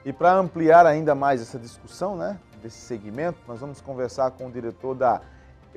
E para ampliar ainda mais essa discussão, né, desse segmento, nós vamos conversar com o diretor da...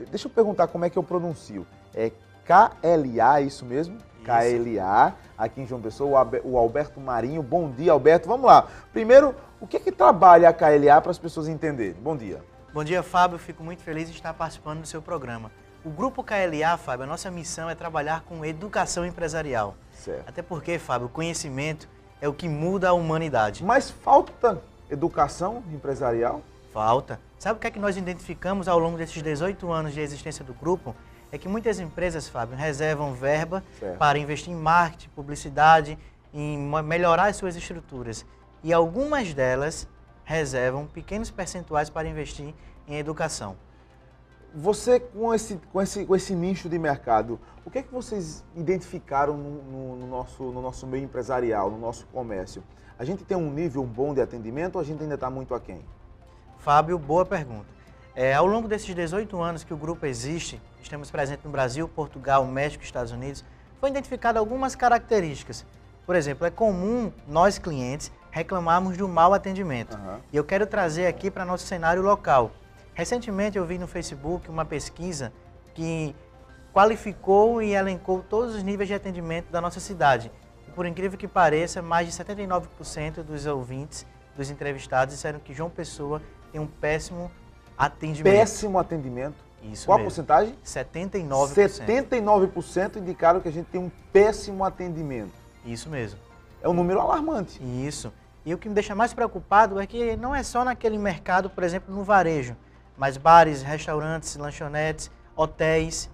Deixa eu perguntar como é que eu pronuncio. É KLA, isso mesmo? Isso. KLA, aqui em João Pessoa, o Alberto Marinho. Bom dia, Alberto. Vamos lá. Primeiro, o que é que trabalha a KLA para as pessoas entenderem? Bom dia. Bom dia, Fábio. Fico muito feliz de estar participando do seu programa. O Grupo KLA, Fábio, a nossa missão é trabalhar com educação empresarial. Certo. Até porque, Fábio, o conhecimento é o que muda a humanidade. Mas falta educação empresarial? Falta. Sabe o que é que nós identificamos ao longo desses 18 anos de existência do grupo? É que muitas empresas, Fábio, reservam verba para investir em marketing, publicidade, em melhorar as suas estruturas. E algumas delas reservam pequenos percentuais para investir em educação. Você, com esse nicho de mercado, o que é que vocês identificaram no nosso meio empresarial, no nosso comércio? A gente tem um nível bom de atendimento ou a gente ainda está muito aquém? Fábio, boa pergunta. Ao longo desses 18 anos que o grupo existe, estamos presentes no Brasil, Portugal, México e Estados Unidos, foi identificado algumas características. Por exemplo, é comum nós clientes reclamarmos do mau atendimento. E eu quero trazer aqui para nosso cenário local. Recentemente eu vi no Facebook uma pesquisa que qualificou e elencou todos os níveis de atendimento da nossa cidade. E por incrível que pareça, mais de 79% dos ouvintes, dos entrevistados, disseram que João Pessoa tem um péssimo atendimento. Péssimo atendimento? Isso Qual mesmo. A porcentagem? 79%. 79% indicaram que a gente tem um péssimo atendimento. Isso mesmo. É um número alarmante. Isso. E o que me deixa mais preocupado é que não é só naquele mercado, por exemplo, no varejo, mas bares, restaurantes, lanchonetes, hotéis.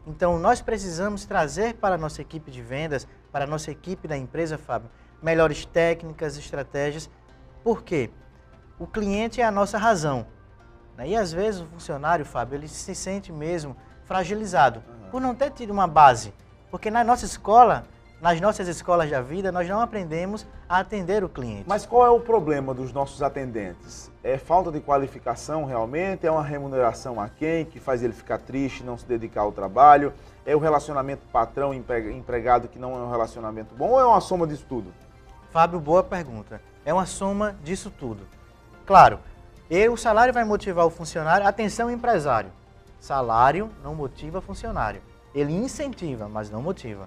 Então, nós precisamos trazer para a nossa equipe de vendas, para a nossa equipe da empresa, Fábio, melhores técnicas, estratégias. Por quê? O cliente é a nossa razão. E às vezes o funcionário, Fábio, ele se sente mesmo fragilizado por não ter tido uma base. Porque na nossa escola, nas nossas escolas da vida, nós não aprendemos a atender o cliente. Mas qual é o problema dos nossos atendentes? É falta de qualificação realmente? É uma remuneração aquém que faz ele ficar triste, não se dedicar ao trabalho? É o relacionamento patrão-empregado que não é um relacionamento bom ou é uma soma disso tudo? Fábio, boa pergunta. É uma soma disso tudo. Claro, o salário vai motivar o funcionário. Atenção, empresário. Salário não motiva funcionário. Ele incentiva, mas não motiva.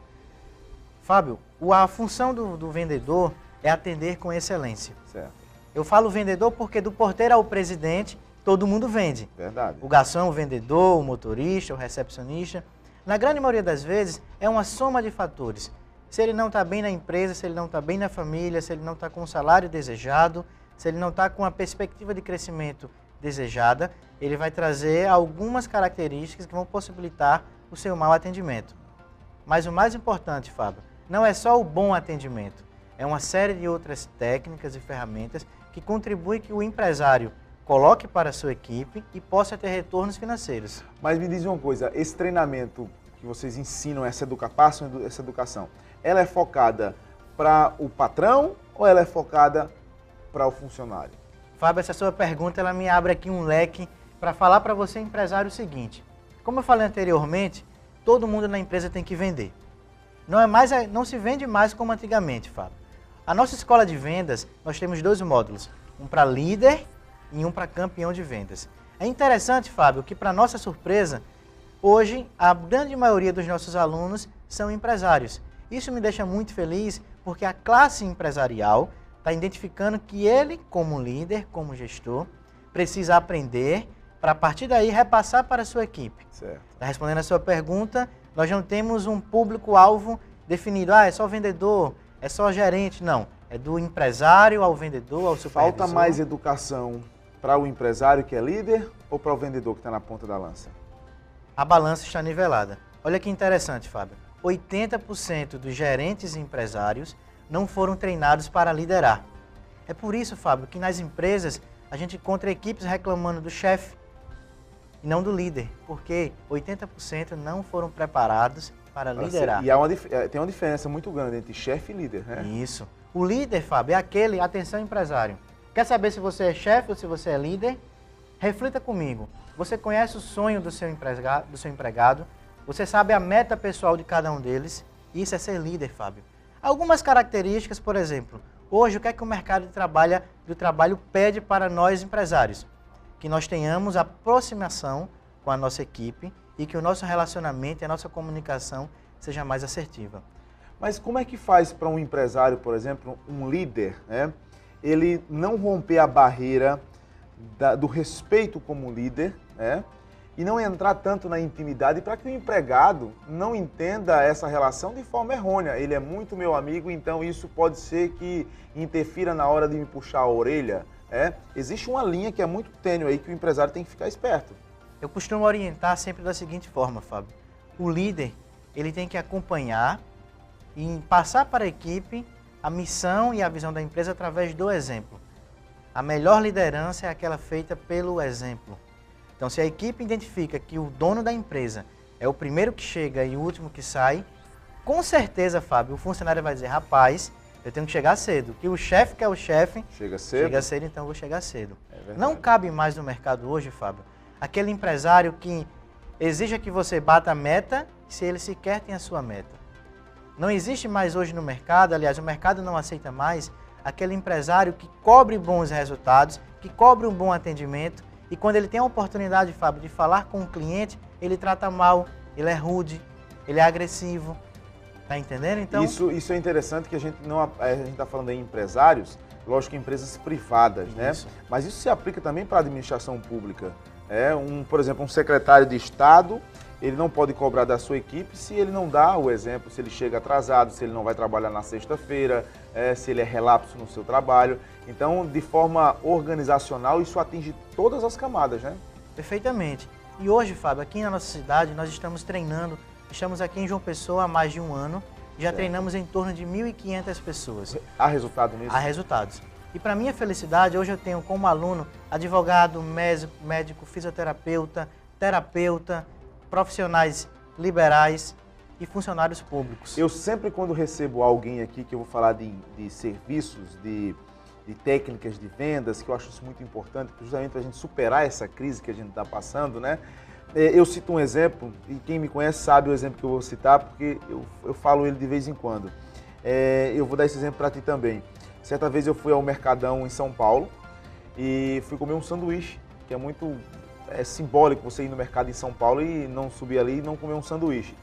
Fábio, a função do vendedor é atender com excelência. Certo. Eu falo vendedor porque do porteiro ao presidente, todo mundo vende. Verdade. O garçom, o vendedor, o motorista, o recepcionista. Na grande maioria das vezes, é uma soma de fatores. Se ele não está bem na empresa, se ele não está bem na família, se ele não está com o salário desejado, se ele não está com a perspectiva de crescimento desejada, ele vai trazer algumas características que vão possibilitar o seu mau atendimento. Mas o mais importante, Fábio, não é só o bom atendimento, é uma série de outras técnicas e ferramentas que contribuem que o empresário coloque para a sua equipe e possa ter retornos financeiros. Mas me diz uma coisa, esse treinamento que vocês ensinam, passam essa educação, ela é focada para o patrão ou ela é focada para o funcionário? Fábio, essa sua pergunta ela me abre aqui um leque para falar para você, empresário, o seguinte. Como eu falei anteriormente, todo mundo na empresa tem que vender. Não se vende mais como antigamente, Fábio. A nossa escola de vendas, nós temos 2 módulos, um para líder e um para campeão de vendas. É interessante, Fábio, que para nossa surpresa, hoje a grande maioria dos nossos alunos são empresários. Isso me deixa muito feliz porque a classe empresarial está identificando que ele, como líder, como gestor, precisa aprender para a partir daí repassar para a sua equipe. Certo. Respondendo a sua pergunta, nós não temos um público-alvo definido, é só vendedor, é só gerente, não. É do empresário ao vendedor, ao supervisor. Falta mais educação para o empresário que é líder ou para o vendedor que está na ponta da lança? A balança está nivelada. Olha que interessante, Fábio. 80% dos gerentes e empresários não foram treinados para liderar. É por isso, Fábio, que nas empresas a gente encontra equipes reclamando do chefe e não do líder, porque 80% não foram preparados para liderar. E tem uma diferença muito grande entre chefe e líder, né? Isso. O líder, Fábio, é aquele, atenção empresário, quer saber se você é chefe ou se você é líder? Reflita comigo. Você conhece o sonho do seu empregado, você sabe a meta pessoal de cada um deles, isso é ser líder, Fábio. Algumas características, por exemplo, Hoje, o que é que o mercado do trabalho pede para nós empresários? Que nós tenhamos aproximação com a nossa equipe e que o nosso relacionamento e a nossa comunicação seja mais assertiva. Mas como é que faz para um empresário, por exemplo, um líder, né, ele não romper a barreira do respeito como líder, né, e não entrar tanto na intimidade para que o empregado não entenda essa relação de forma errônea? Ele é muito meu amigo, então isso pode ser que interfira na hora de me puxar a orelha. Existe uma linha que é muito tênue aí que o empresário tem que ficar esperto. Eu costumo orientar sempre da seguinte forma, Fábio. O líder, ele tem que acompanhar e passar para a equipe a missão e a visão da empresa através do exemplo. A melhor liderança é aquela feita pelo exemplo. Então, se a equipe identifica que o dono da empresa é o primeiro que chega e o último que sai, com certeza, Fábio, o funcionário vai dizer, rapaz, eu tenho que chegar cedo. Que o chefe que é o chefe, chega cedo, então eu vou chegar cedo. Não cabe mais no mercado hoje, Fábio, aquele empresário que exija que você bata a meta se ele sequer tem a sua meta. Não existe mais hoje no mercado, aliás, o mercado não aceita mais aquele empresário que cobre bons resultados, que cobre um bom atendimento e quando ele tem a oportunidade, Fábio, de falar com o cliente, ele trata mal, ele é rude, ele é agressivo. Tá entendendo? Então, isso é interessante que a gente está falando em empresários, lógico que empresas privadas, né? Mas isso se aplica também para a administração pública. Por exemplo, um secretário de Estado, ele não pode cobrar da sua equipe se ele não dá o exemplo, se ele chega atrasado, se ele não vai trabalhar na sexta-feira, se ele é relapso no seu trabalho. Então, de forma organizacional, isso atinge todas as camadas, né? Perfeitamente. E hoje, Fábio, aqui na nossa cidade, nós estamos treinando, estamos aqui em João Pessoa há mais de um ano, já treinamos em torno de 1.500 pessoas. Há resultado nisso? Há resultados. E para minha felicidade, hoje eu tenho como aluno advogado, médico, fisioterapeuta, terapeuta, profissionais liberais e funcionários públicos. Eu sempre, quando recebo alguém aqui que eu vou falar de serviços, de técnicas de vendas, que eu acho isso muito importante, justamente para a gente superar essa crise que a gente está passando, né? Eu cito um exemplo, e quem me conhece sabe o exemplo que eu vou citar, porque eu falo ele de vez em quando. Eu vou dar esse exemplo para ti também. Certa vez eu fui ao Mercadão em São Paulo e fui comer um sanduíche, que é muito simbólico você ir no mercado em São Paulo e não subir ali e não comer um sanduíche.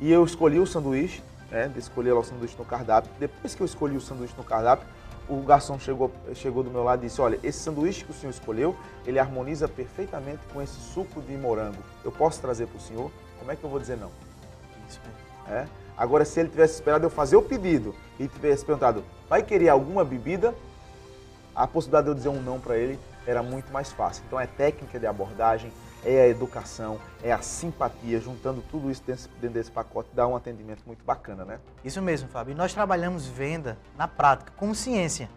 E eu escolhi o sanduíche, escolhi lá o sanduíche no cardápio. Depois que eu escolhi o sanduíche no cardápio, o garçom chegou do meu lado e disse, olha, esse sanduíche que o senhor escolheu, ele harmoniza perfeitamente com esse suco de morango. Eu posso trazer para o senhor? Como é que eu vou dizer não? Isso mesmo. Agora, se ele tivesse esperado eu fazer o pedido e tivesse perguntado, vai querer alguma bebida? A possibilidade de eu dizer um não para ele era muito mais fácil. Então, é técnica de abordagem, é a educação, é a simpatia, juntando tudo isso dentro desse pacote, dá um atendimento muito bacana, né? Isso mesmo, Fábio. E nós trabalhamos venda na prática, como ciência.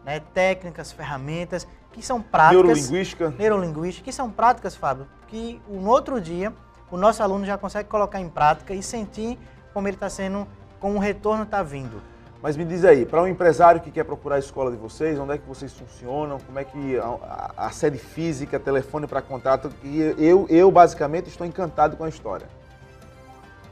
Né? Técnicas, ferramentas, que são práticas... Neurolinguística, que são práticas, Fábio, que no outro dia o nosso aluno já consegue colocar em prática e sentir como ele está sendo, como o retorno está vindo. Mas me diz aí, para um empresário que quer procurar a escola de vocês, onde é que vocês funcionam, como é que a sede física, telefone para contato, e eu basicamente estou encantado com a história.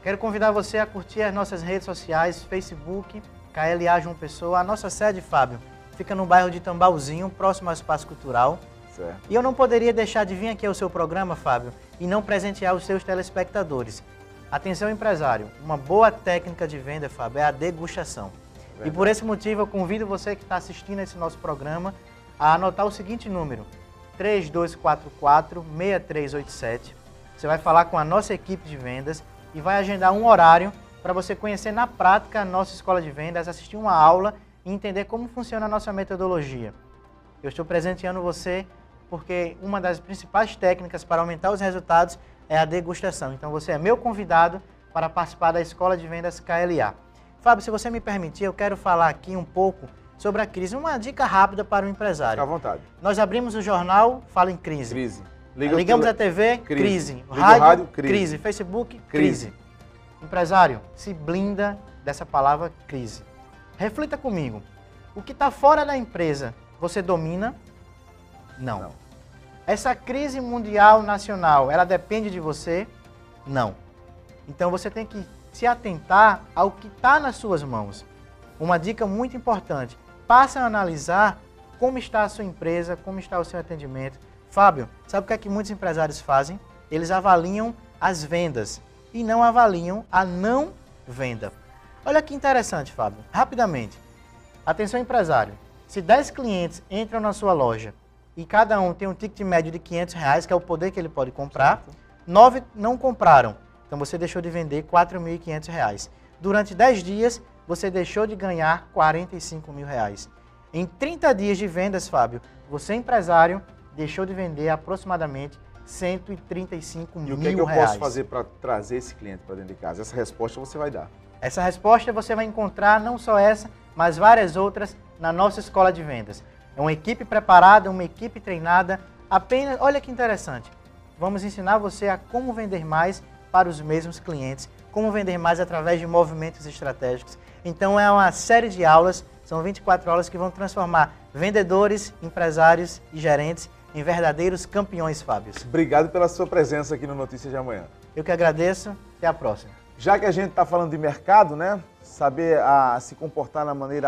Quero convidar você a curtir as nossas redes sociais, Facebook, KLA João Pessoa. A nossa sede, Fábio, fica no bairro de Tambauzinho, próximo ao Espaço Cultural. Certo. E eu não poderia deixar de vir aqui ao seu programa, Fábio, e não presentear os seus telespectadores. Atenção, empresário, uma boa técnica de venda, Fábio, é a degustação. Verdade. E por esse motivo eu convido você que está assistindo esse nosso programa a anotar o seguinte número, 3244-6387. Você vai falar com a nossa equipe de vendas e vai agendar um horário para você conhecer na prática a nossa escola de vendas, assistir uma aula e entender como funciona a nossa metodologia. Eu estou presenteando você porque uma das principais técnicas para aumentar os resultados é a degustação. Então você é meu convidado para participar da Escola de Vendas KLA. Fábio, se você me permitir, eu quero falar aqui um pouco sobre a crise. Uma dica rápida para o empresário. Fica à vontade. Nós abrimos o jornal, fala em crise. Crise. Ligamos a TV, crise. Rádio, crise. Facebook, crise. Empresário, se blinda dessa palavra crise. Reflita comigo. O que está fora da empresa, você domina? Não. Essa crise mundial, nacional, ela depende de você? Não. Então você tem que se atentar ao que está nas suas mãos. Uma dica muito importante, passem a analisar como está a sua empresa, como está o seu atendimento. Fábio, sabe o que é que muitos empresários fazem? Eles avaliam as vendas e não avaliam a não venda. Olha que interessante, Fábio. Rapidamente. Atenção, empresário. Se 10 clientes entram na sua loja e cada um tem um ticket médio de R$500, que é o poder que ele pode comprar, 9 não compraram. Então você deixou de vender R$4.500. Durante 10 dias, você deixou de ganhar R$45.000. Em 30 dias de vendas, Fábio, você, empresário, deixou de vender aproximadamente R$135.000. E o que é que eu posso fazer para trazer esse cliente para dentro de casa? Essa resposta você vai dar. Essa resposta você vai encontrar, não só essa, mas várias outras na nossa escola de vendas. É uma equipe preparada, uma equipe treinada, apenas, olha que interessante, vamos ensinar você a como vender mais para os mesmos clientes, como vender mais através de movimentos estratégicos. Então é uma série de aulas, são 24 aulas que vão transformar vendedores, empresários e gerentes em verdadeiros campeões, Fábio. Obrigado pela sua presença aqui no Notícias de Amanhã. Eu que agradeço, até a próxima. Já que a gente está falando de mercado, né? Saber se comportar na maneira